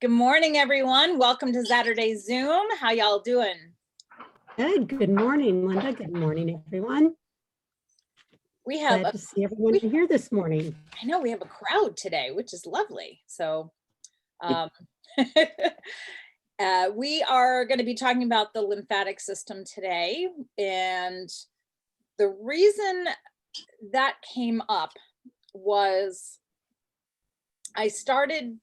Good morning, everyone. Welcome to Saturday Zoom. How y'all doing? Good morning, Linda. Good morning, everyone. We have Glad to see everyone here this morning. I know we have a crowd today, which is lovely. So we are going to be talking about the lymphatic system today. And the reason that came up was I started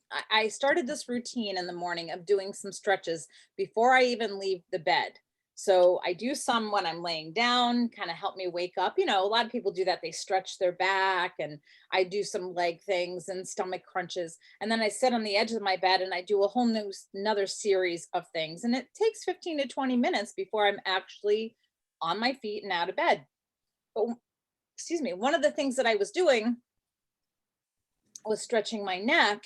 this routine in the morning of doing some stretches before I even leave the bed. So I do some when I'm laying down, kind of help me wake up. You know, a lot of people do that. They stretch their back, and I do some leg things and stomach crunches. And then I sit on the edge of my bed and I do a whole another series of things. And it takes 15 to 20 minutes before I'm actually on my feet and out of bed. But excuse me, one of the things that I was doing was stretching my neck,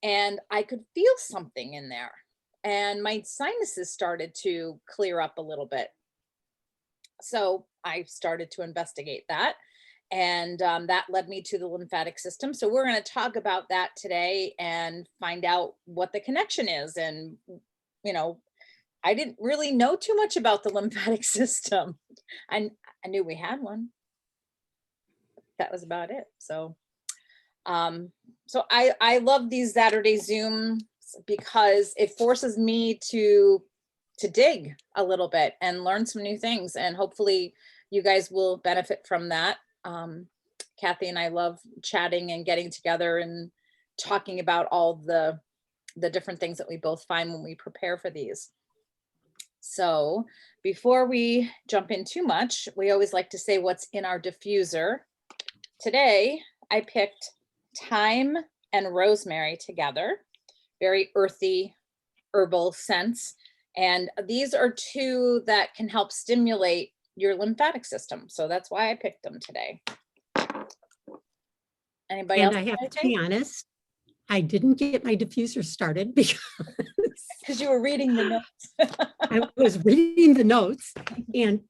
and I could feel something in there, and my sinuses started to clear up a little bit. So I started to investigate that, and that led me to the lymphatic system. So we're going to talk about that today and find out what the connection is. And you know, I didn't really know too much about the lymphatic system. I knew we had one. That was about it. So I love these Saturday Zooms because it forces me to dig a little bit and learn some new things, and hopefully you guys will benefit from that. Kathy and I love chatting and getting together and talking about all the different things that we both find when we prepare for these. So before we jump in too much, we always like to say what's in our diffuser. Today I picked thyme and rosemary together, very earthy herbal scents. And these are two that can help stimulate your lymphatic system. So that's why I picked them today. Anybody else? And I have to be honest, I didn't get my diffuser started because you were reading the notes. I was reading the notes,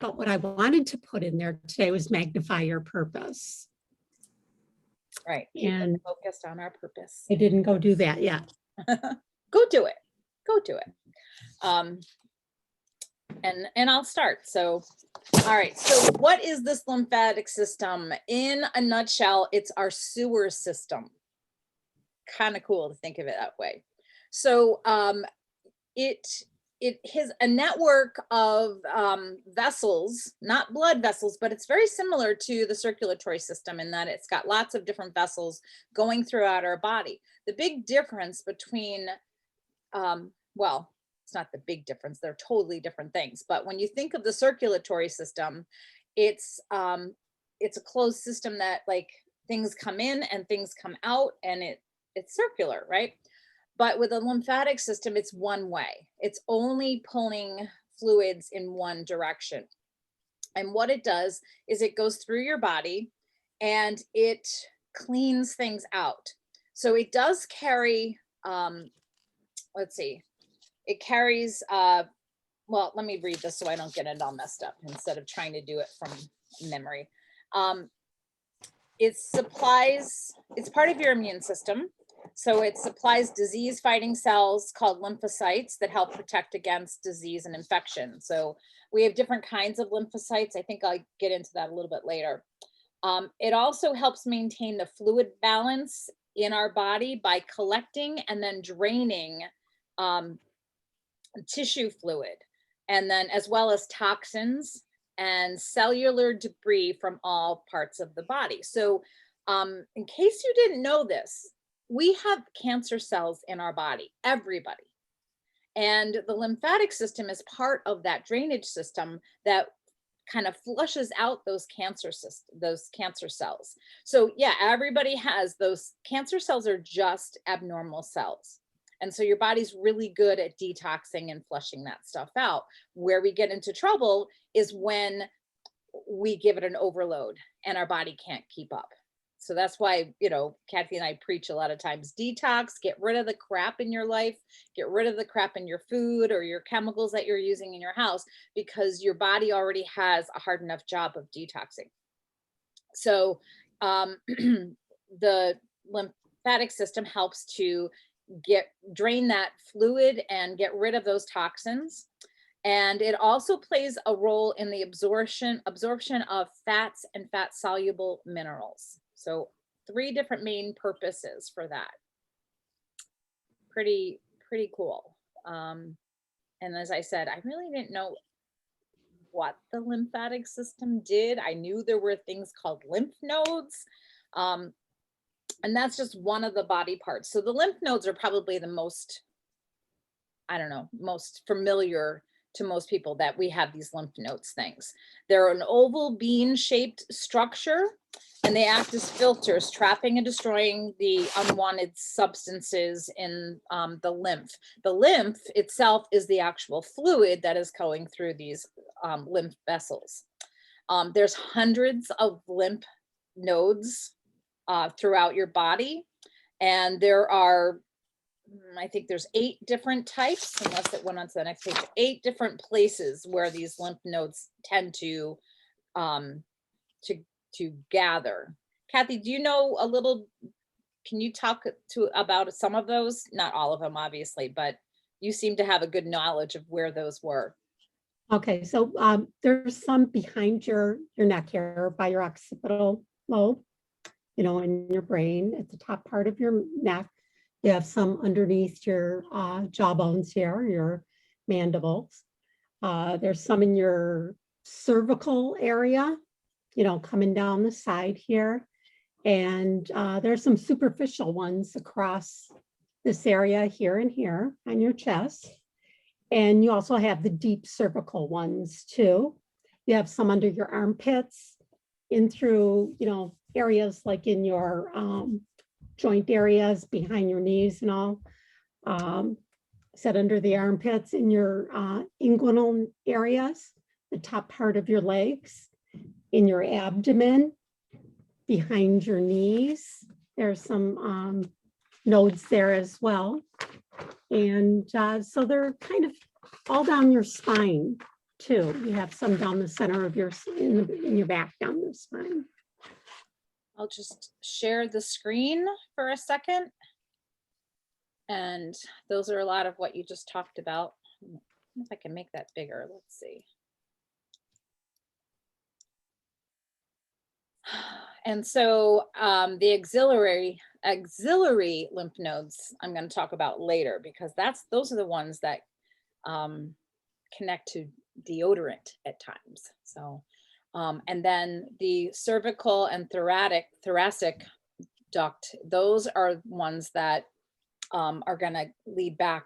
but what I wanted to put in there today was magnify your purpose. Right. And focused on our purpose. I didn't go do that yet. Go do it. Go do it. And I'll start. So, all right. So what is this lymphatic system? In a nutshell, it's our sewer system. Kind of cool to think of it that way. So it has a network of vessels, not blood vessels, but it's very similar to the circulatory system in that it's got lots of different vessels going throughout our body. The big difference between, well, it's not the big difference, they're totally different things. But when you think of the circulatory system, it's a closed system that like things come in and things come out, and it's circular, right? But with a lymphatic system, it's one way. It's only pulling fluids in one direction. And what it does is it goes through your body and it cleans things out. So it does carry, let's see, it carries, well, let me read this so I don't get it all messed up instead of trying to do it from memory. It supplies, it's part of your immune system. So it supplies disease-fighting cells called lymphocytes that help protect against disease and infection. So we have different kinds of lymphocytes. I think I'll get into that a little bit later. It also helps maintain the fluid balance in our body by collecting and then draining tissue fluid, and then as well as toxins and cellular debris from all parts of the body. So in case you didn't know this, we have cancer cells in our body, everybody. And the lymphatic system is part of that drainage system that kind of flushes out those cancer cells. So yeah, everybody has those. Cancer cells are just abnormal cells. And so your body's really good at detoxing and flushing that stuff out. Where we get into trouble is when we give it an overload and our body can't keep up. So that's why, you know, Kathy and I preach a lot of times, detox, get rid of the crap in your life, get rid of the crap in your food or your chemicals that you're using in your house, because your body already has a hard enough job of detoxing. So the lymphatic system helps to drain that fluid and get rid of those toxins. And it also plays a role in the absorption of fats and fat soluble minerals. So 3 different main purposes for that. Pretty cool. And as I said, I really didn't know what the lymphatic system did. I knew there were things called lymph nodes. And that's just one of the body parts. So the lymph nodes are probably the most, I don't know, most familiar to most people, that we have these lymph nodes things. They're an oval bean shaped structure, and they act as filters, trapping and destroying the unwanted substances in the lymph. The lymph itself is the actual fluid that is going through these lymph vessels. There's hundreds of lymph nodes throughout your body, and there are, I think there's 8 different types, unless it went on to the next page, 8 different places where these lymph nodes tend to gather. Kathy, do you know a little, can you talk about some of those? Not all of them, obviously, but you seem to have a good knowledge of where those were. Okay, so there's some behind your neck here by your occipital lobe, you know, in your brain at the top part of your neck. You have some underneath your jaw bones here, your mandibles. There's some in your cervical area, you know, coming down the side here. And there's some superficial ones across this area here and here on your chest. And you also have the deep cervical ones too. You have some under your armpits, in through, you know, areas like in your joint areas behind your knees and all, set under the armpits, in your inguinal areas, the top part of your legs, in your abdomen, behind your knees. There's some nodes there as well. And so they're kind of all down your spine too. You have some down the center of your, in your back, down the spine. I'll just share the screen for a second. And those are a lot of what you just talked about. If I can make that bigger, let's see. And so the auxiliary lymph nodes I'm going to talk about later, because those are the ones that connect to deodorant at times. So and then the cervical and thoracic duct, those are ones that are going to lead back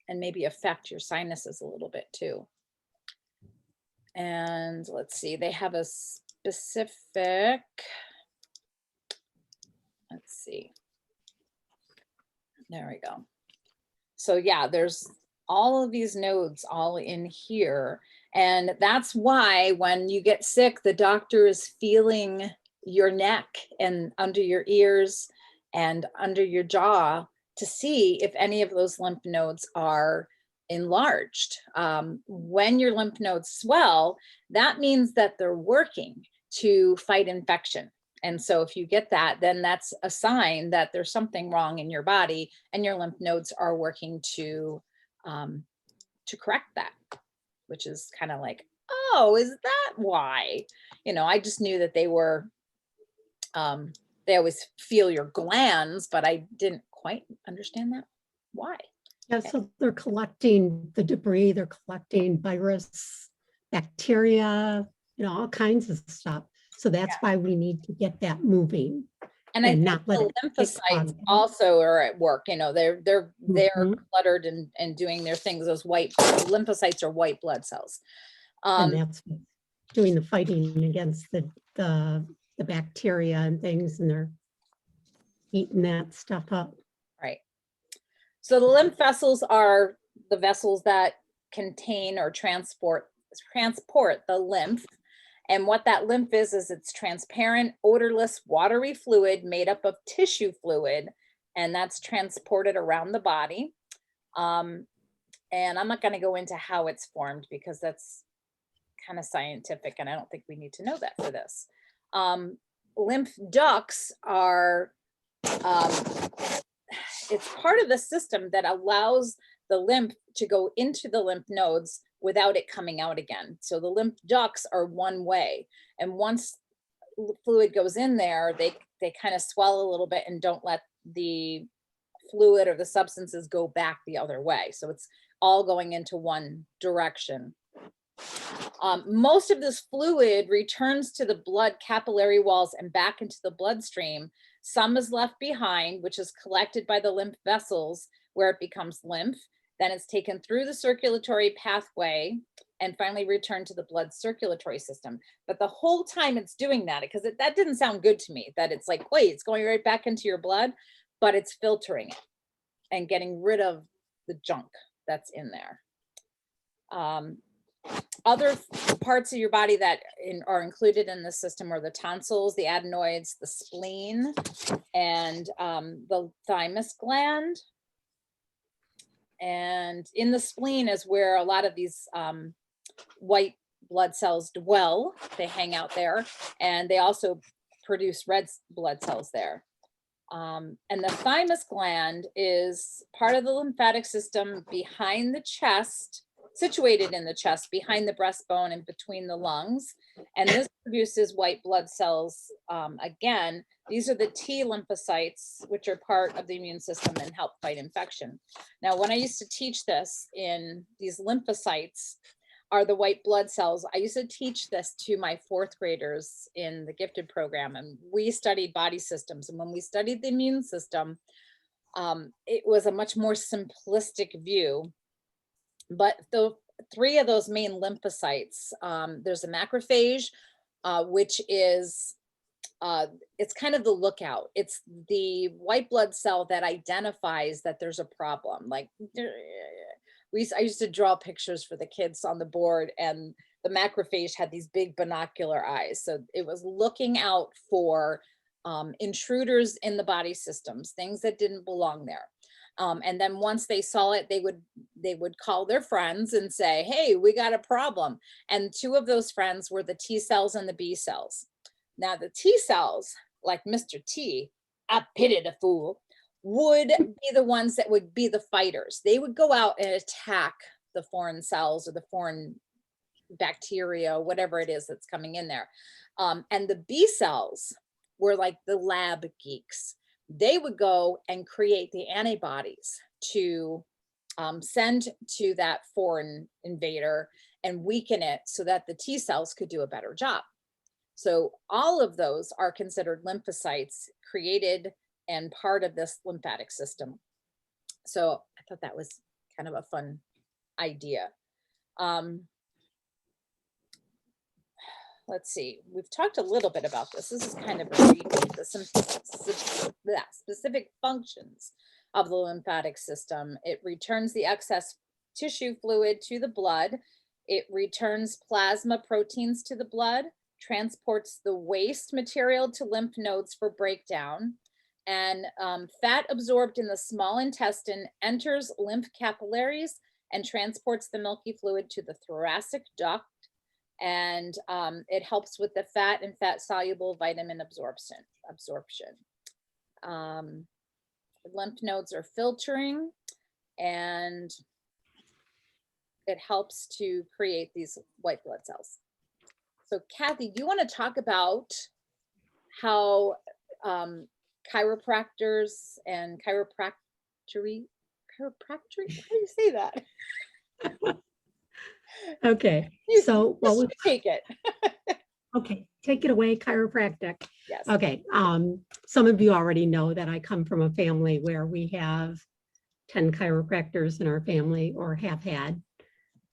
and maybe affect your sinuses a little bit too. And let's see, they have a specific, let's see, there we go. So yeah, there's all of these nodes all in here. And that's why when you get sick, the doctor is feeling your neck and under your ears and under your jaw to see if any of those lymph nodes are enlarged. When your lymph nodes swell, that means that they're working to fight infection. And so if you get that, then that's a sign that there's something wrong in your body and your lymph nodes are working to correct that, which is kind of like, oh, is that why? You know, I just knew that they were, they always feel your glands, but I didn't quite understand that. Why? Yeah, so they're collecting the debris, they're collecting virus, bacteria, you know, all kinds of stuff. So that's why we need to get that moving. And I think the lymphocytes also are at work. You know, they're cluttered and doing their things. Those white lymphocytes are white blood cells. And that's doing the fighting against the bacteria and things, and they're eating that stuff up. Right. So the lymph vessels are the vessels that contain or transport the lymph. And what that lymph is it's transparent, odorless, watery fluid made up of tissue fluid, and that's transported around the body. And I'm not going to go into how it's formed because that's kind of scientific, and I don't think we need to know that for this. Lymph ducts are, it's part of the system that allows the lymph to go into the lymph nodes without it coming out again. So the lymph ducts are one way. And once fluid goes in there, they kind of swell a little bit and don't let the fluid or the substances go back the other way. So it's all going into one direction. Most of this fluid returns to the blood capillary walls and back into the bloodstream. Some is left behind, which is collected by the lymph vessels where it becomes lymph. Then it's taken through the circulatory pathway and finally returned to the blood circulatory system. But the whole time it's doing that, because that didn't sound good to me, that it's like, wait, it's going right back into your blood, but it's filtering it and getting rid of the junk that's in there. Other parts of your body that are included in the system are the tonsils, the adenoids, the spleen, and the thymus gland. And in the spleen is where a lot of these white blood cells dwell. They hang out there, and they also produce red blood cells there. And the thymus gland is part of the lymphatic system behind the chest, situated in the chest, behind the breastbone and between the lungs. And this produces white blood cells. Again, these are the T lymphocytes, which are part of the immune system and help fight infection. Now, when I used to teach this, in these lymphocytes are the white blood cells. I used to teach this to my 4th graders in the gifted program, and we studied body systems. And when we studied the immune system, it was a much more simplistic view. But the 3 of those main lymphocytes, there's a macrophage, which is, it's kind of the lookout. It's the white blood cell that identifies that there's a problem. Like I used to draw pictures for the kids on the board, and the macrophage had these big binocular eyes. So it was looking out for intruders in the body systems, things that didn't belong there. And then once they saw it, they would call their friends and say, hey, we got a problem. And 2 of those friends were the T cells and the B cells. Now the T cells, like Mr. T, I pity the fool, would be the ones that would be the fighters. They would go out and attack the foreign cells or the foreign bacteria, whatever it is that's coming in there. And the B cells were like the lab geeks. They would go and create the antibodies to send to that foreign invader and weaken it so that the T cells could do a better job. So all of those are considered lymphocytes created and part of this lymphatic system. So I thought that was kind of a fun idea. Let's see, we've talked a little bit about this. This is kind of a repeat, the specific functions of the lymphatic system. It returns the excess tissue fluid to the blood. It returns plasma proteins to the blood, transports the waste material to lymph nodes for breakdown, and fat absorbed in the small intestine enters lymph capillaries and transports the milky fluid to the thoracic duct. And it helps with the fat and fat soluble vitamin absorption. Lymph nodes are filtering, and it helps to create these white blood cells. So Kathy, do you want to talk about how chiropractors and chiropractic, how do you say that? Okay, so well, you take it. Okay, take it away, chiropractic. Yes. Okay, some of you already know that I come from a family where we have 10 chiropractors in our family, or have had.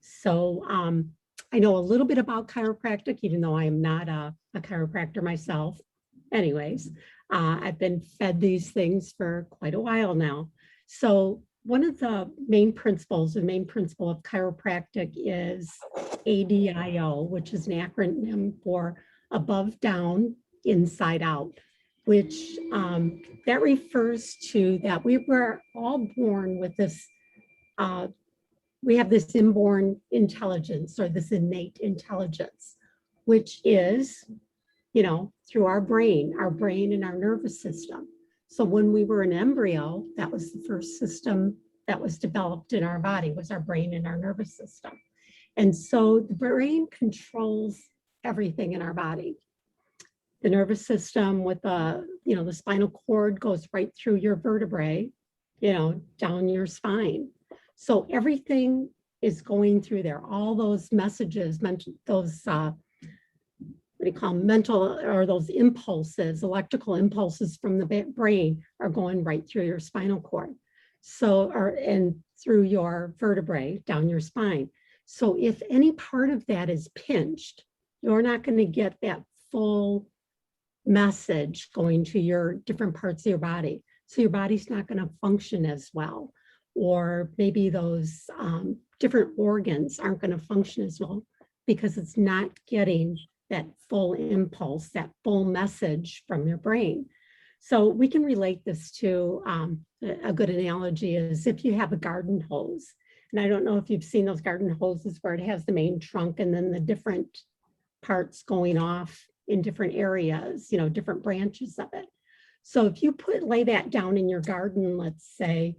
So I know a little bit about chiropractic, even though I am not a chiropractor myself. Anyways, I've been fed these things for quite a while now. So one of the main principles, the main principle of chiropractic is ADIO, which is an acronym for above, down, inside out, which that refers to that we were all born with this, we have this inborn intelligence, or this innate intelligence, which is, you know, through our brain and our nervous system. So when we were an embryo, that was the first system that was developed in our body, was our brain and our nervous system. And so the brain controls everything in our body. The nervous system with the, the spinal cord goes right through your vertebrae, down your spine. So everything is going through there. All those messages, those, what do you call them, mental, or those impulses, electrical impulses from the brain are going right through your spinal cord. So, and through your vertebrae down your spine. So if any part of that is pinched, you're not going to get that full message going to your different parts of your body. So your body's not going to function as well. Or maybe those different organs aren't going to function as well because it's not getting that full impulse, that full message from your brain. So we can relate this to a good analogy is if you have a garden hose. And I don't know if you've seen those garden hoses where it has the main trunk and then the different parts going off in different areas, different branches of it. So if you lay that down in your garden, let's say,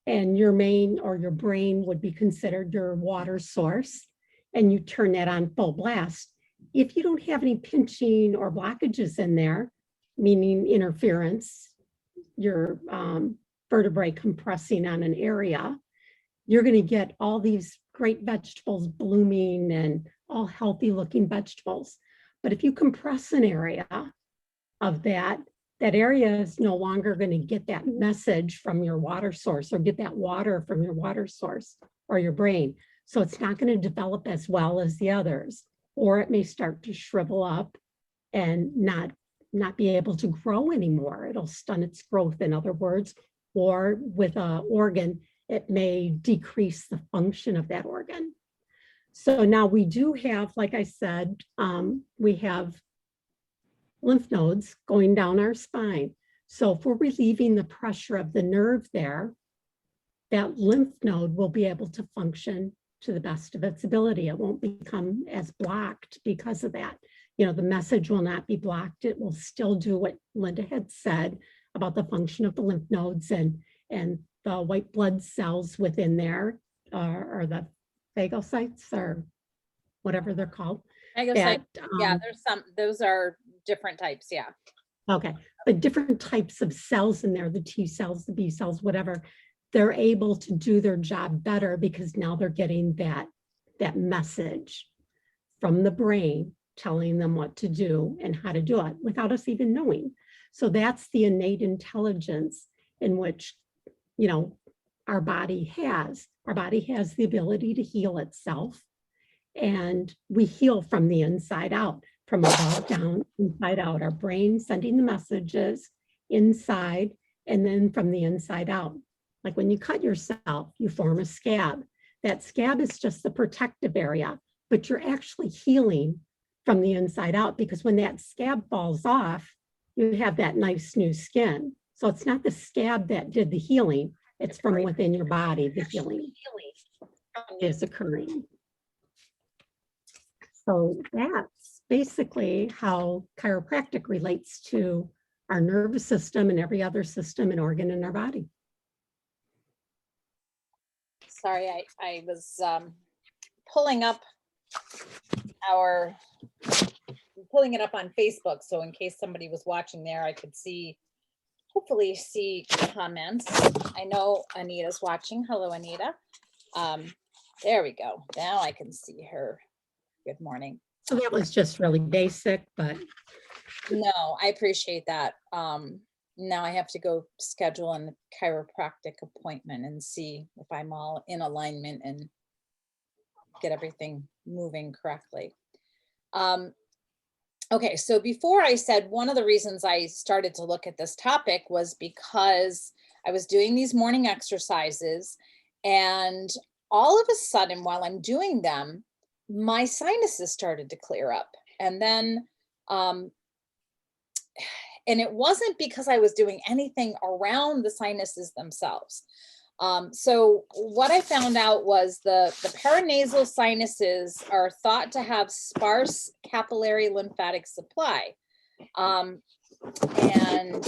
and your main or your brain would be considered your water source, and you turn that on full blast, if you don't have any pinching or blockages in there, meaning interference, your vertebrae compressing on an area, you're going to get all these great vegetables blooming and all healthy looking vegetables. But if you compress an area of that area is no longer going to get that message from your water source or get that water from your water source or your brain. So it's not going to develop as well as the others, or it may start to shrivel up and not be able to grow anymore. It'll stun its growth, in other words, or with an organ, it may decrease the function of that organ. So now we do have, like I said, we have lymph nodes going down our spine. So if we're relieving the pressure of the nerve there, that lymph node will be able to function to the best of its ability. It won't become as blocked because of that. The message will not be blocked. It will still do what Linda had said about the function of the lymph nodes and the white blood cells within there, or the phagocytes or whatever they're called. Yeah, those are different types. Yeah. Okay. But different types of cells in there, the T cells, the B cells, whatever, they're able to do their job better because now they're getting that message from the brain telling them what to do and how to do it without us even knowing. So that's the innate intelligence in which, our body has. Our body has the ability to heal itself. And we heal from the inside out, from above down, inside out. Our brain sending the messages inside and then from the inside out. Like when you cut yourself, you form a scab. That scab is just the protective area, but you're actually healing from the inside out because when that scab falls off, you have that nice new skin. So it's not the scab that did the healing, it's from within your body, the healing is occurring. So that's basically how chiropractic relates to our nervous system and every other system and organ in our body. Sorry, I was pulling it up on Facebook. So in case somebody was watching there, I could hopefully see comments. I know Anita's watching. Hello, Anita. There we go. Now I can see her. Good morning. So that was just really basic, but. No, I appreciate that. Now I have to go schedule a chiropractic appointment and see if I'm all in alignment and get everything moving correctly. Okay, so before I said one of the reasons I started to look at this topic was because I was doing these morning exercises and all of a sudden while I'm doing them, my sinuses started to clear up. And then, and it wasn't because I was doing anything around the sinuses themselves. So what I found out was the paranasal sinuses are thought to have sparse capillary lymphatic supply. And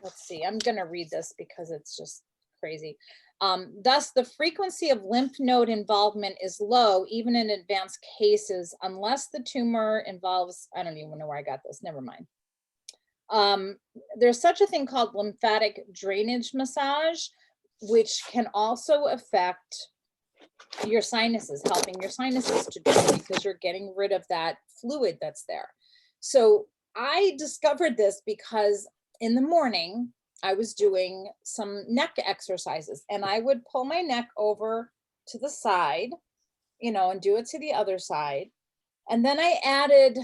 let's see, I'm going to read this because it's just crazy. Thus, the frequency of lymph node involvement is low, even in advanced cases, unless the tumor involves, I don't even know where I got this, never mind. There's such a thing called lymphatic drainage massage, which can also affect your sinuses, helping your sinuses to drain because you're getting rid of that fluid that's there. So I discovered this because in the morning, I was doing some neck exercises and I would pull my neck over to the side, you know, and do it to the other side. And then I added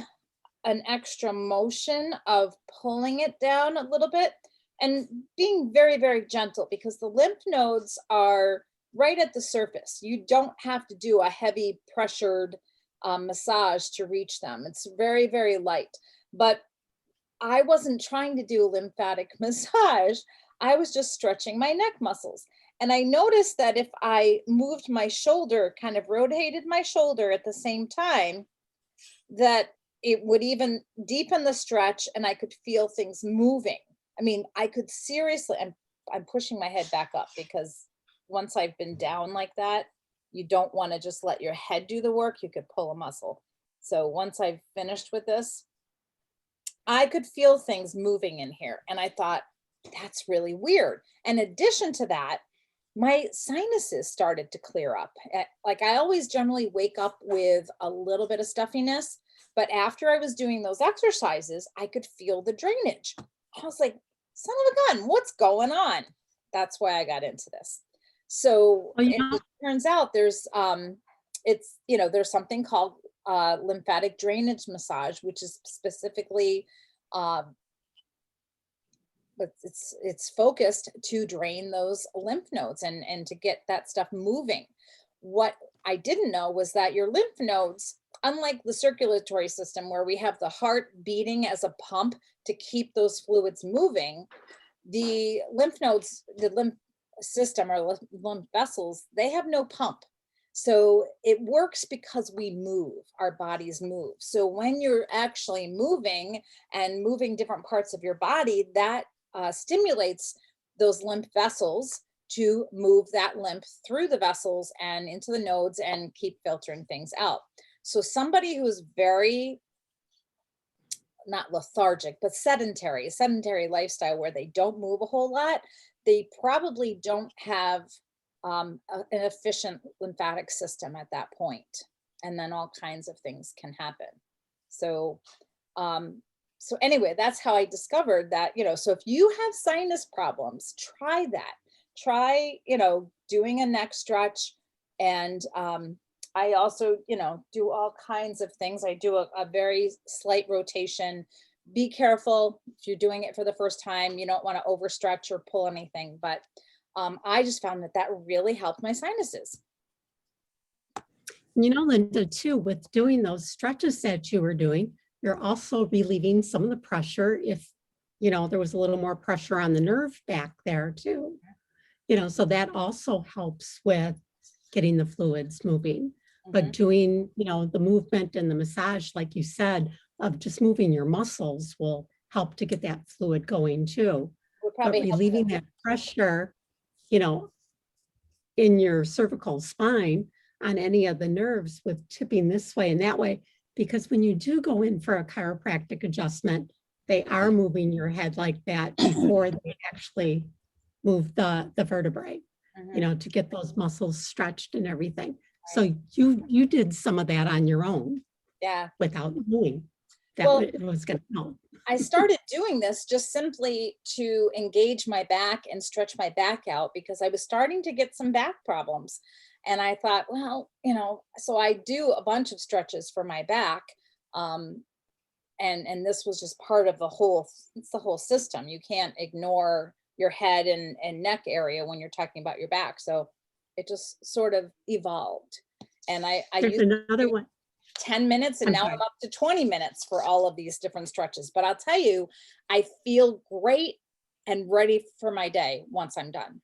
an extra motion of pulling it down a little bit and being very, very gentle because the lymph nodes are right at the surface. You don't have to do a heavy pressured massage to reach them. It's very, very light. But I wasn't trying to do a lymphatic massage. I was just stretching my neck muscles. And I noticed that if I moved my shoulder, kind of rotated my shoulder at the same time, that it would even deepen the stretch and I could feel things moving. I mean, I could seriously, I'm pushing my head back up because once I've been down like that, you don't want to just let your head do the work. You could pull a muscle. So once I've finished with this, I could feel things moving in here. And I thought, that's really weird. In addition to that, my sinuses started to clear up. Like I always generally wake up with a little bit of stuffiness, but after I was doing those exercises, I could feel the drainage. I was like, son of a gun, what's going on? That's why I got into this. So it turns out there's, it's, you know, there's something called lymphatic drainage massage, which is specifically, it's focused to drain those lymph nodes and to get that stuff moving. What I didn't know was that your lymph nodes, unlike the circulatory system where we have the heart beating as a pump to keep those fluids moving, the lymph nodes, the lymph system or lymph vessels, they have no pump. So it works because we move, our bodies move. So when you're actually moving and moving different parts of your body, that stimulates those lymph vessels to move that lymph through the vessels and into the nodes and keep filtering things out. So somebody who's very, not lethargic, but sedentary lifestyle where they don't move a whole lot, they probably don't have an efficient lymphatic system at that point. And then all kinds of things can happen. So, so anyway, that's how I discovered that, you know, so if you have sinus problems, try that. Try, you know, doing a neck stretch. And I also, you know, do all kinds of things. I do a very slight rotation. Be careful if you're doing it for the first time. You don't want to overstretch or pull anything, but I just found that really helped my sinuses. You know, Linda, too, with doing those stretches that you were doing, you're also relieving some of the pressure if, you know, there was a little more pressure on the nerve back there too. You know, so that also helps with getting the fluids moving. But doing, you know, the movement and the massage, like you said, of just moving your muscles will help to get that fluid going too. But relieving that pressure, you know, in your cervical spine on any of the nerves with tipping this way and that way, because when you do go in for a chiropractic adjustment, they are moving your head like that before they actually move the vertebrae, you know, to get those muscles stretched and everything. So you did some of that on your own, without knowing that it was going to help. I started doing this just simply to engage my back and stretch my back out because I was starting to get some back problems. And I thought, well, you know, so I do a bunch of stretches for my back. And this was just part of the whole, it's the whole system. You can't ignore your head and neck area when you're talking about your back. So it just sort of evolved. And I used another one. 10 minutes and now I'm up to 20 minutes for all of these different stretches. But I'll tell you, I feel great and ready for my day once I'm done.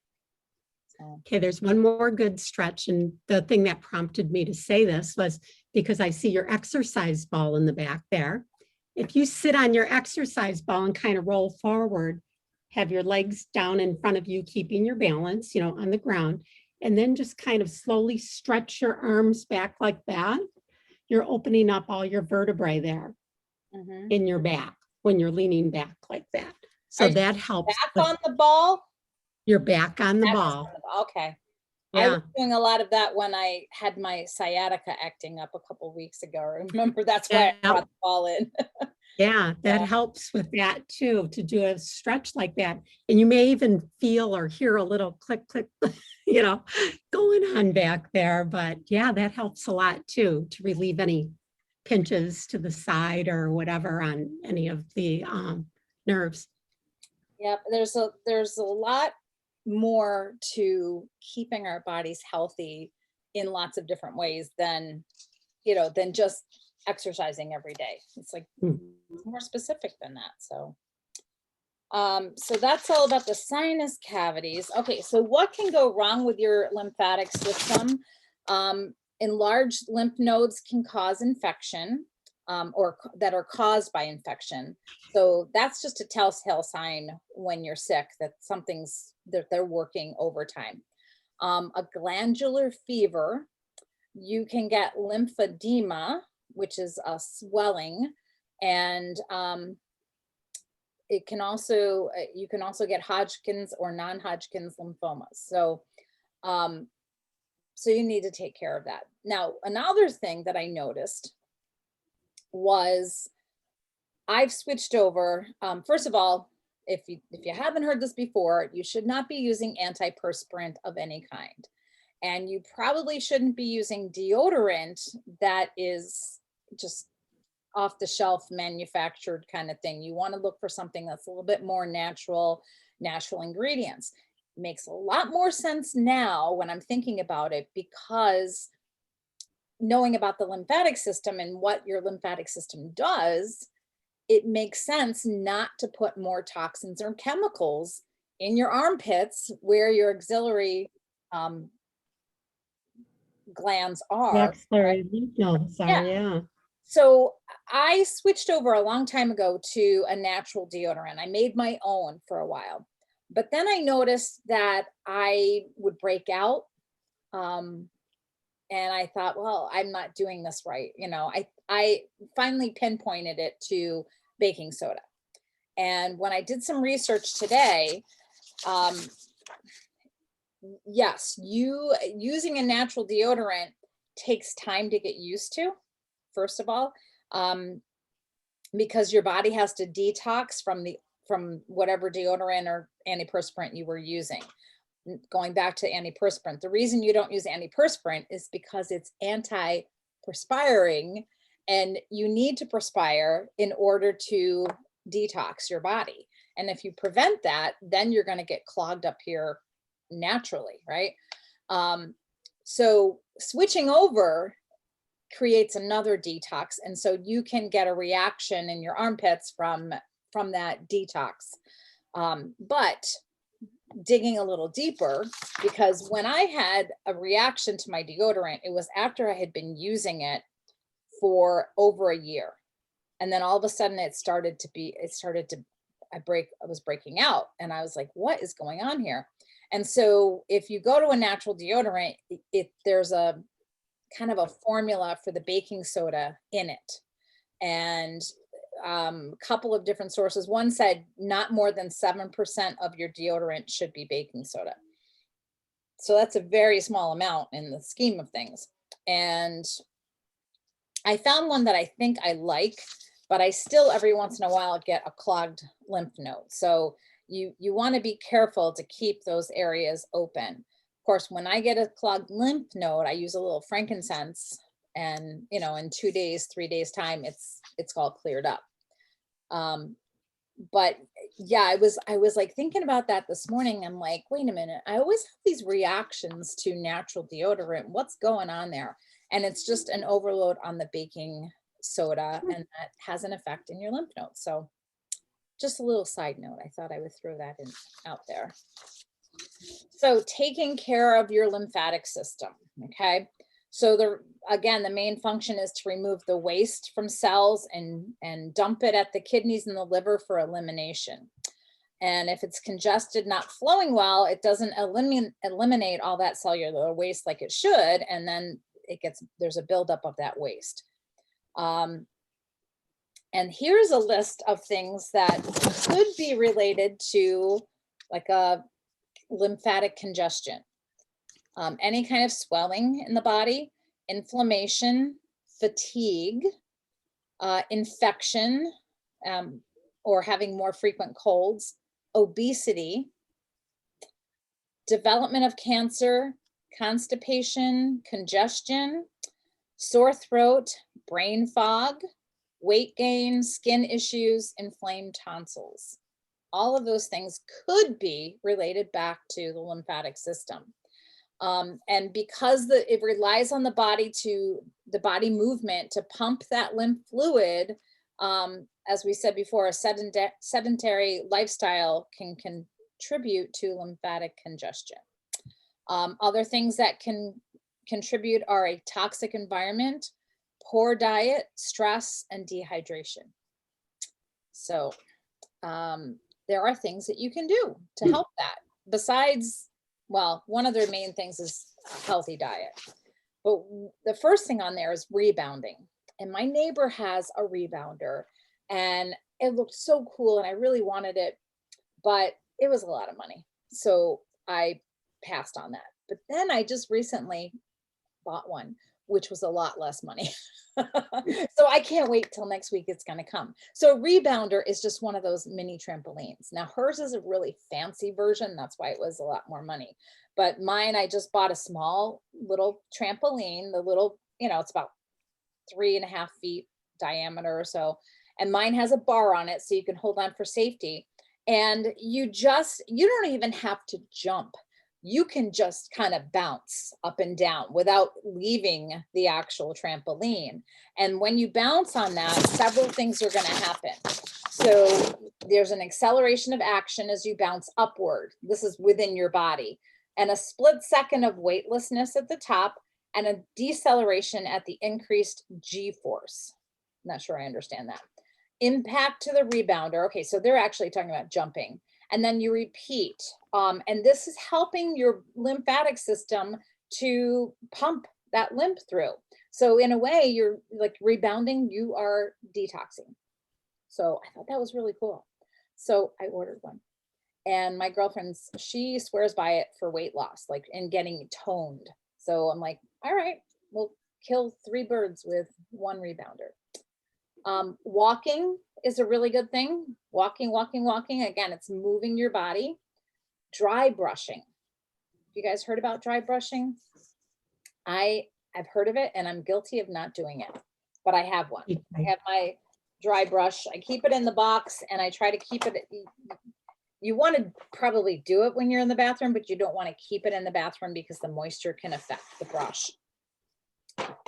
Okay, there's one more good stretch. And the thing that prompted me to say this was because I see your exercise ball in the back there. If you sit on your exercise ball and kind of roll forward, have your legs down in front of you, keeping your balance, you know, on the ground, and then just kind of slowly stretch your arms back like that. You're opening up all your vertebrae there Mhm. in your back when you're leaning back like that. So Are you that helps back with on the ball? your back on the Back on ball. the ball, okay. I was Yeah. doing a lot of that when I had my sciatica acting up a couple weeks ago. I remember that's why I Yeah. brought the ball in. Yeah, that Yeah. helps with that too, to do a stretch like that. And you may even feel or hear a little click, click, you know, going on back there. But yeah, that helps a lot too, to relieve any pinches to the side or whatever on any of the nerves. Yep, there's a lot more to keeping our bodies healthy in lots of different ways than, than just exercising every day. It's like Mm. more specific than that. So that's all about the sinus cavities. Okay, so what can go wrong with your lymphatic system? Enlarged lymph nodes can cause infection, that are caused by infection. So that's just a telltale sign when you're sick that that they're working overtime. A glandular fever, you can get lymphedema, which is a swelling, and it can also you can also get Hodgkin's or non-Hodgkin's lymphomas. Um, so you need to take care of that. Now, another thing that I noticed was I've switched over. First of all, if you haven't heard this before, you should not be using antiperspirant of any kind, and you probably shouldn't be using deodorant that is just off the shelf manufactured kind of thing. You want to look for something that's a little bit more natural ingredients. Makes a lot more sense now when I'm thinking about it, because knowing about the lymphatic system and what your lymphatic system does, it makes sense not to put more toxins or chemicals in your armpits where your axillary um, glands are. Right? Axillary lymph nodes Yeah. are, yeah. So I switched over a long time ago to a natural deodorant. I made my own for a while, but then I noticed that I would break out. And I thought, well, I'm not doing this right. I finally pinpointed it to baking soda. And when I did some research today, um, yes, using a natural deodorant takes time to get used to, first of all. Because your body has to detox from whatever deodorant or antiperspirant you were using. Going back to antiperspirant, the reason you don't use antiperspirant is because it's anti-perspiring, and you need to perspire in order to detox your body. And if you prevent that, then you're going to get clogged up here naturally, right? So switching over creates another detox, and so you can get a reaction in your armpits from that detox. But digging a little deeper, because when I had a reaction to my deodorant, it was after I had been using it for over a year, and then all of a sudden I was breaking out, and I was like, what is going on here? And so if you go to a natural deodorant, there's a kind of a formula for the baking soda in it. And a couple of different sources. One said not more than 7% of your deodorant should be baking soda. So that's a very small amount in the scheme of things. And I found one that I think I like, but I still every once in a while get a clogged lymph node. So you want to be careful to keep those areas open. Of course, when I get a clogged lymph node, I use a little frankincense, and in 2 days, 3 days time, it's all cleared up. But yeah, I was like thinking about that this morning. I'm like, wait a minute, I always have these reactions to natural deodorant. What's going on there? And it's just an overload on the baking soda, and that has an effect in your lymph nodes. So just a little side note, I thought I would throw that in out there. So taking care of your lymphatic system, okay? So the main function is to remove the waste from cells and dump it at the kidneys and the liver for elimination. And if it's congested, not flowing well, it doesn't eliminate all that cellular waste like it should. And then there's a buildup of that waste. And here's a list of things that could be related to like a lymphatic congestion. Any kind of swelling in the body, inflammation, fatigue, infection, or having more frequent colds, obesity, development of cancer, constipation, congestion, sore throat, brain fog, weight gain, skin issues, inflamed tonsils. All of those things could be related back to the lymphatic system. And because it relies on the body movement to pump that lymph fluid, as we said before, a sedentary lifestyle can contribute to lymphatic congestion. Other things that can contribute are a toxic environment, poor diet, stress, and dehydration. So there are things that you can do to help that. Besides, well, one of the main things is a healthy diet. But the first thing on there is rebounding. And my neighbor has a rebounder and it looked so cool and I really wanted it, but it was a lot of money. So I passed on that. But then I just recently bought one, which was a lot less money. So I can't wait till next week. It's going to come. So rebounder is just one of those mini trampolines. Now hers is a really fancy version. That's why it was a lot more money. But mine, I just bought a small little trampoline, the little, it's about 3.5 feet diameter or so. And mine has a bar on it so you can hold on for safety. And you don't even have to jump. You can just kind of bounce up and down without leaving the actual trampoline. And when you bounce on that, several things are going to happen. So there's an acceleration of action as you bounce upward. This is within your body. And a split second of weightlessness at the top and a deceleration at the increased G-force. Not sure I understand that. Impact to the rebounder. Okay, so they're actually talking about jumping. And then you repeat. And this is helping your lymphatic system to pump that lymph through. So in a way, you're like rebounding, you are detoxing. So I thought that was really cool. So I ordered one. And my girlfriend, she swears by it for weight loss, like in getting toned. So I'm like, all right, we'll kill 3 birds with 1 rebounder. Walking is a really good thing. Walking. Again, it's moving your body. Dry brushing. You guys heard about dry brushing? I've heard of it and I'm guilty of not doing it, but I have one. I have my dry brush. I keep it in the box and I try to keep it. You want to probably do it when you're in the bathroom, but you don't want to keep it in the bathroom because the moisture can affect the brush.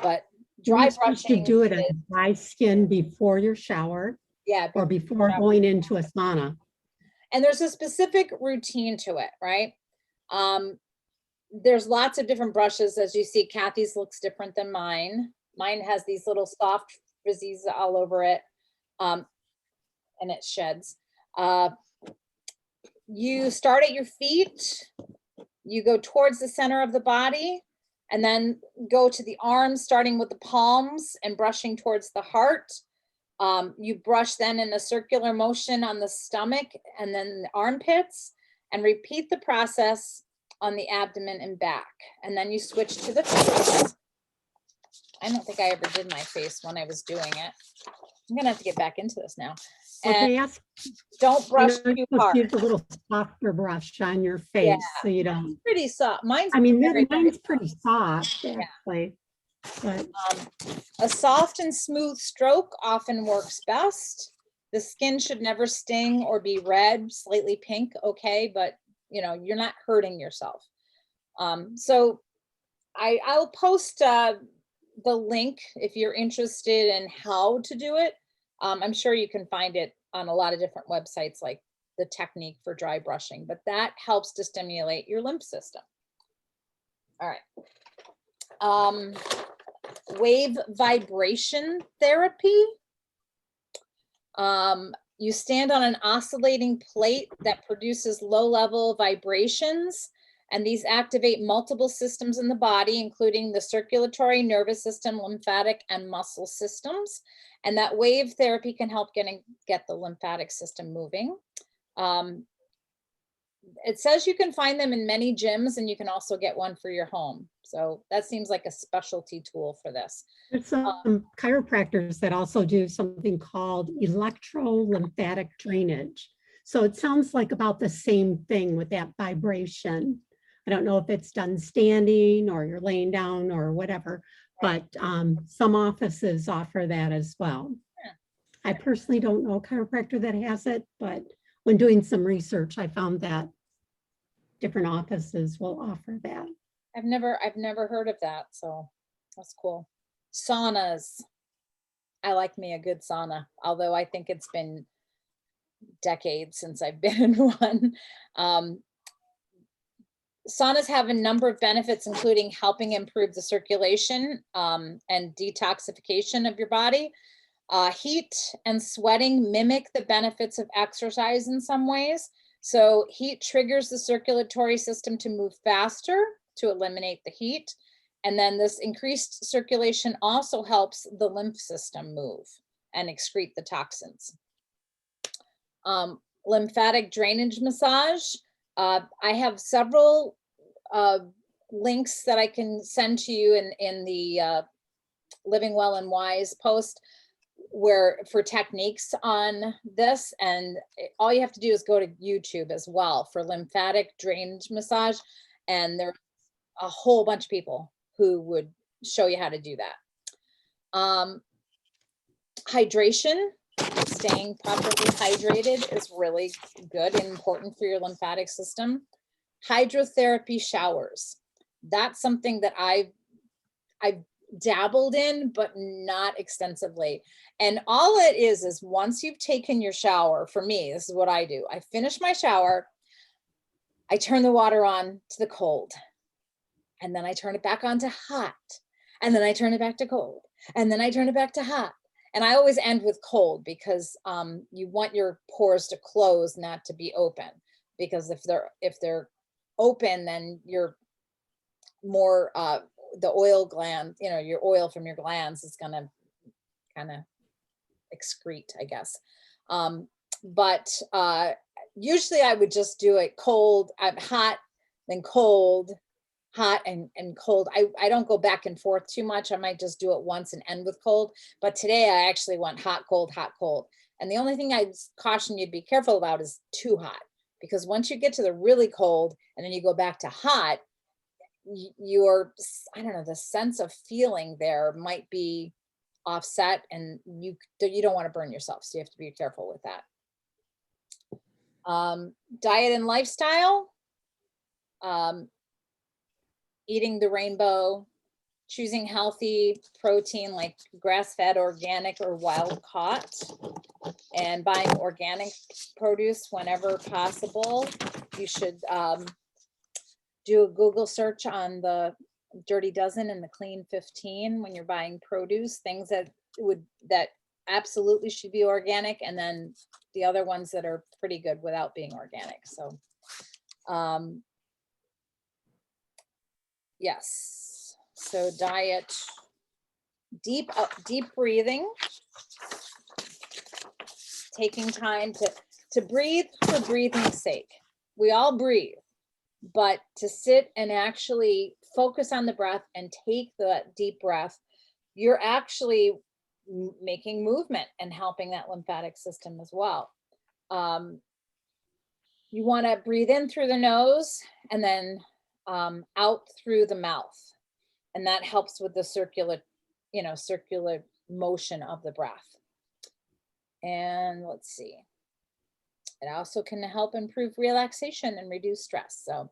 But dry brushing. You do it on dry skin before your shower. Yeah. Or before going into a sauna. And there's a specific routine to it, right? There's lots of different brushes. As you see, Kathy's looks different than mine. Mine has these little soft frizzies all over it. And it sheds. You start at your feet. You go towards the center of the body and then go to the arms, starting with the palms and brushing towards the heart. You brush then in a circular motion on the stomach and then the armpits and repeat the process on the abdomen and back. And then you switch to the face. I don't think I ever did my face when I was doing it. I'm gonna have to get back into this now. And don't brush too hard. Use a little softer brush on your face so you don't. It's pretty soft. Mine's pretty soft actually. But a soft and smooth stroke often works best. The skin should never sting or be red, slightly pink, okay, but you're not hurting yourself. So I'll post the link if you're interested in how to do it. I'm sure you can find it on a lot of different websites, like the technique for dry brushing, but that helps to stimulate your lymph system. All right. Wave vibration therapy. You stand on an oscillating plate that produces low-level vibrations, and these activate multiple systems in the body, including the circulatory, nervous system, lymphatic, and muscle systems. And that wave therapy can help get the lymphatic system moving. It says you can find them in many gyms, and you can also get one for your home. So that seems like a specialty tool for this. There's some chiropractors that also do something called electrolymphatic drainage. So it sounds like about the same thing with that vibration. I don't know if it's done standing or you're laying down or whatever, but some offices offer that as well. Yeah. I personally don't know a chiropractor that has it, but when doing some research, I found that different offices will offer that. I've never heard of that, so that's cool. Saunas. I like me a good sauna, although I think it's been decades since I've been in one. Saunas have a number of benefits, including helping improve the circulation and detoxification of your body. Heat and sweating mimic the benefits of exercise in some ways. So heat triggers the circulatory system to move faster to eliminate the heat. And then this increased circulation also helps the lymph system move and excrete the toxins. Lymphatic drainage massage. I have several links that I can send to you in the Living Well and Wise post for techniques on this. And all you have to do is go to YouTube as well for lymphatic drainage massage. And there's a whole bunch of people who would show you how to do that. Hydration, staying properly hydrated is really good and important for your lymphatic system. Hydrotherapy showers. That's something that I've dabbled in, but not extensively. And all it is once you've taken your shower, for me, this is what I do. I finish my shower, I turn the water on to the cold, and then I turn it back on to hot, and then I turn it back to cold, and then I turn it back to hot. And I always end with cold because you want your pores to close, not to be open. Because if they're open, then you're more the oil gland, your oil from your glands is gonna kind of excrete, I guess. But usually I would just do it cold, hot, then cold, hot and cold. I don't go back and forth too much. I might just do it once and end with cold. But today I actually went hot, cold, hot, cold. And the only thing I'd caution you to be careful about is too hot. Because once you get to the really cold and then you go back to hot, I don't know, the sense of feeling there might be offset, and you don't want to burn yourself. So you have to be careful with that. Diet and lifestyle. Eating the rainbow, choosing healthy protein like grass-fed, organic, or wild caught, and buying organic produce whenever possible. You should do a Google search on the Dirty Dozen and the Clean 15 when you're buying produce, things that absolutely should be organic, and then the other ones that are pretty good without being organic. So yes, so diet, deep breathing, taking time to breathe for breathing's sake. We all breathe, but to sit and actually focus on the breath and take the deep breath, you're actually making movement and helping that lymphatic system as well. You want to breathe in through the nose and then out through the mouth, and that helps with the circular motion of the breath. And let's see, it also can help improve relaxation and reduce stress. So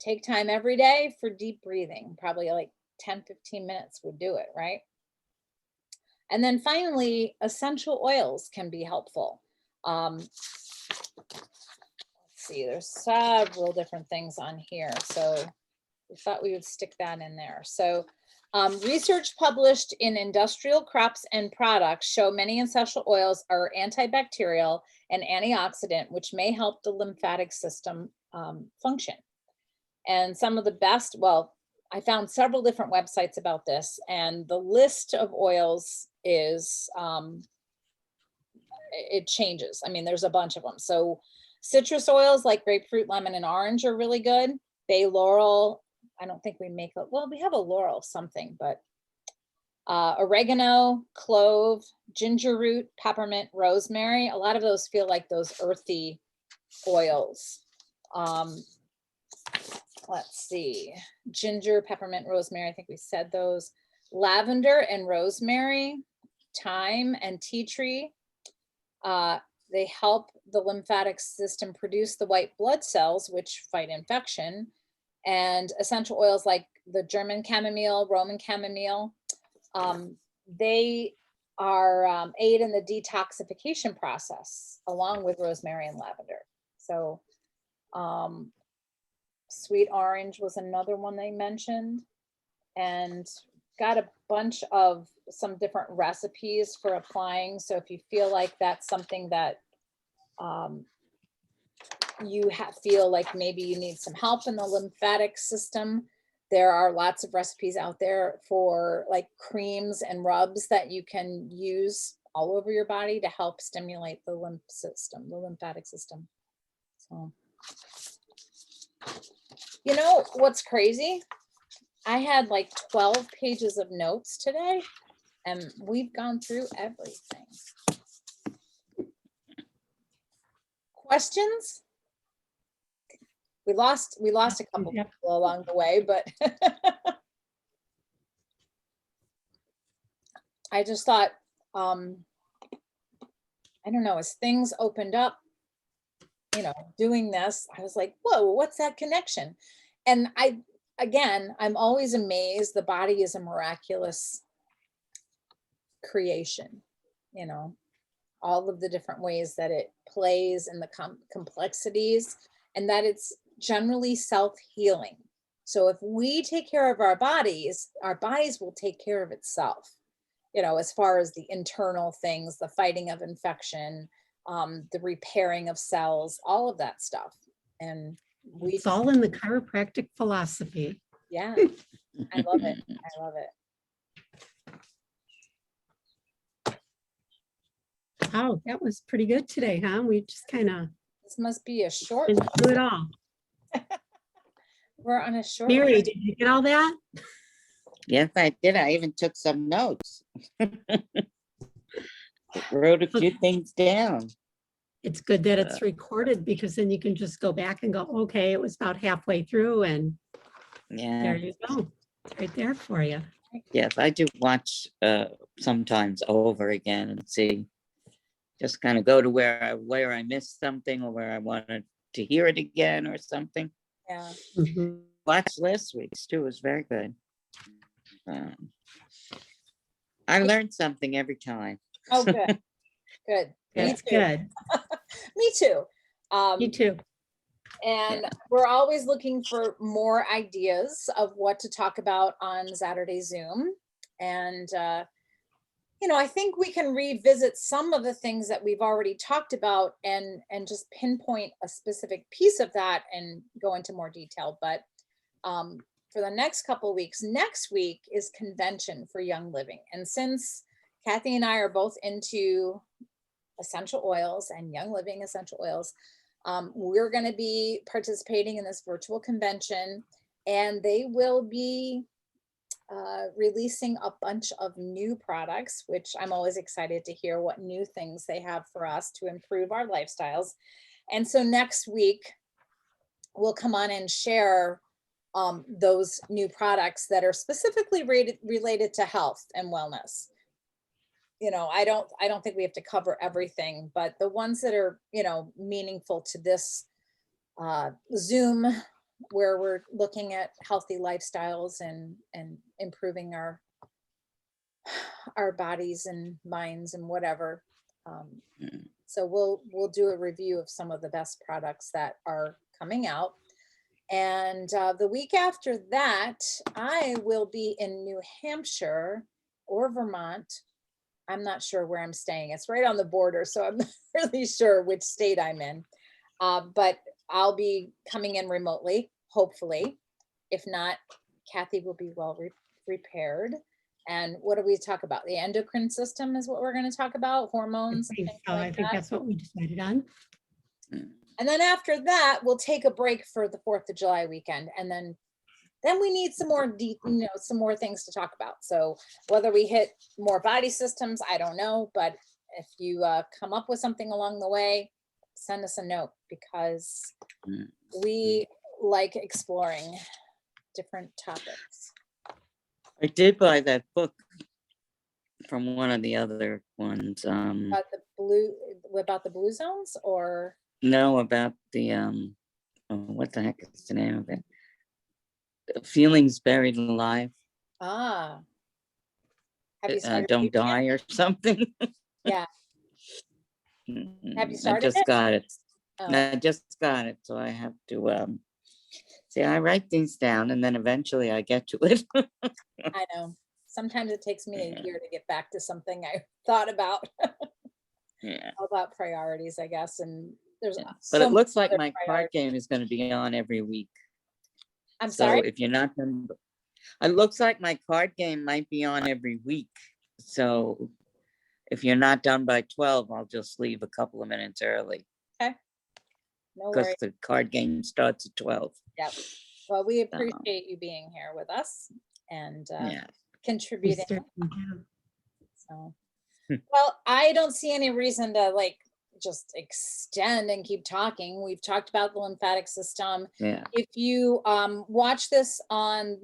take time every day for deep breathing. Probably like 10-15 minutes would do it, right? And then finally, essential oils can be helpful. Let's see, there's several different things on here. So we thought we would stick that in there. So research published in Industrial Crops and Products show many essential oils are antibacterial and antioxidant, which may help the lymphatic system function. And some of the best, well, I found several different websites about this, and the list of oils is, it changes. I mean, there's a bunch of them. So citrus oils like grapefruit, lemon, and orange are really good. Bay laurel, I don't think we make a, well, we have a laurel something, but oregano, clove, ginger root, peppermint, rosemary. A lot of those feel like those earthy oils. Let's see, ginger, peppermint, rosemary, I think we said those. Lavender and rosemary, thyme and tea tree. They help the lymphatic system produce the white blood cells, which fight infection. And essential oils like the German chamomile, Roman chamomile, they are aid in the detoxification process, along with rosemary and lavender. So sweet orange was another one they mentioned, and got a bunch of some different recipes for applying. So if you feel like that's something that you feel like maybe you need some help in the lymphatic system, there are lots of recipes out there for like creams and rubs that you can use all over your body to help stimulate the lymph system, the lymphatic system. So, you know what's crazy? I had like 12 pages of notes today, and we've gone through everything. Questions? We lost a couple people along the way, but I just thought, I don't know, as things opened up, you know, doing this, I was like, whoa, what's that connection? And I'm always amazed. The body is a miraculous creation, you know, all of the different ways that it plays and the complexities, and that it's generally self-healing. So if we take care of our bodies will take care of itself, you know, as far as the internal things, the fighting of infection, the repairing of cells, all of that stuff. And it's all in the chiropractic philosophy. Yeah, I love it. I love it. Oh, that was pretty good today, huh? We just kind of. This must be a short. Do it all. We're on a short. Mary, did you get all that? Yes, I did. I even took some notes. Wrote a few things down. It's good that it's recorded, because then you can just go back and go, okay, it was about halfway through, and yeah, there you go. It's right there for you. Yes, I do watch sometimes over again and see, just kind of go to where I missed something or where I wanted to hear it again or something. Yeah. Mhm. Watch last week's too. It was very good. I learned something every time. Oh, good. Good. That's good. Me too. Me too. And we're always looking for more ideas of what to talk about on Saturday Zoom. And, you know, I think we can revisit some of the things that we've already talked about and just pinpoint a specific piece of that and go into more detail. But for the next couple of weeks, next week is Convention for Young Living. And since Kathy and I are both into essential oils and Young Living essential oils, we're going to be participating in this virtual convention, and they will be releasing a bunch of new products, which I'm always excited to hear what new things they have for us to improve our lifestyles. And so next week, we'll come on and share those new products that are specifically related to health and wellness. You know, I don't think we have to cover everything, but the ones that are, you know, meaningful to this Zoom, where we're looking at healthy lifestyles and improving our bodies and minds and whatever. So we'll do a review of some of the best products that are coming out. And the week after that, I will be in New Hampshire or Vermont. I'm not sure where I'm staying. It's right on the border, so I'm not really sure which state I'm in. But I'll be coming in remotely, hopefully. If not, Kathy will be well prepared. And what do we talk about? The endocrine system is what we're going to talk about, hormones. I think so. I think that's what we decided on. And then after that, we'll take a break for the 4th of July weekend. And then we need some more, some more things to talk about. So whether we hit more body systems, I don't know. But if you come up with something along the way, send us a note, because we like exploring different topics. I did buy that book from one of the other ones. About the blue zones, or No, about the what the heck is the name of it? Feelings Buried Alive. have you started Don't reading it? Die or something. Yeah. Have you I started just it? got it. Oh, I just got it, so I have to see. I write things down, and then eventually I get to it. I know. Sometimes it takes me a year to get back to something I thought about. Yeah. All about priorities, I guess. And there's Yeah. But so it looks many like other my card priorities. game is going to be on every week. I'm So sorry. if you're not done, it looks like my card game might be on every week. So if you're not done by 12, I'll just leave a couple of minutes early, No because worries. the card game starts at 12. Yep. Well, we appreciate you being here with us and Yeah. We contributing. certainly do. So, well, I don't see any reason to just extend and keep talking. We've talked about the lymphatic system. Yeah. If you watch this on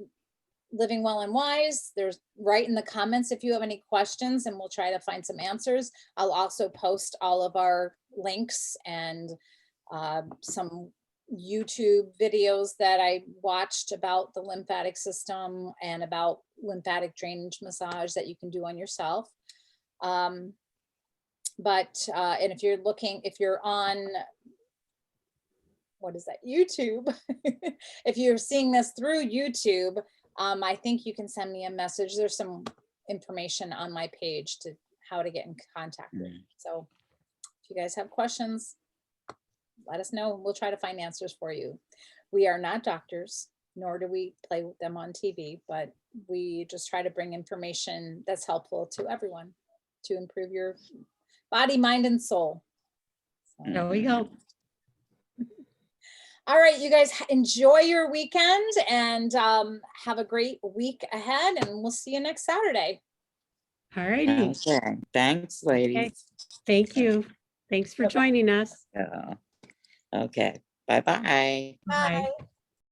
Living Well and Wise, there's write in the comments if you have any questions, and we'll try to find some answers. I'll also post all of our links and some YouTube videos that I watched about the lymphatic system and about lymphatic drainage massage that you can do on yourself. And if you're on, what is that, YouTube, if you're seeing this through YouTube, I think you can send me a message. There's some information on my page to how to get in contact with me. So if you guys have questions, let us know. We'll try to find answers for you. We are not doctors, nor do we play with them on TV, but we just try to bring information that's helpful to everyone to improve your body, mind, and soul. So, There we go. all right, you guys enjoy your weekend and have a great week ahead, and we'll see you next Saturday. All righty. Okay. Thanks, ladies. Thank you. Thanks for joining us. Okay. Bye-bye. Bye. Bye.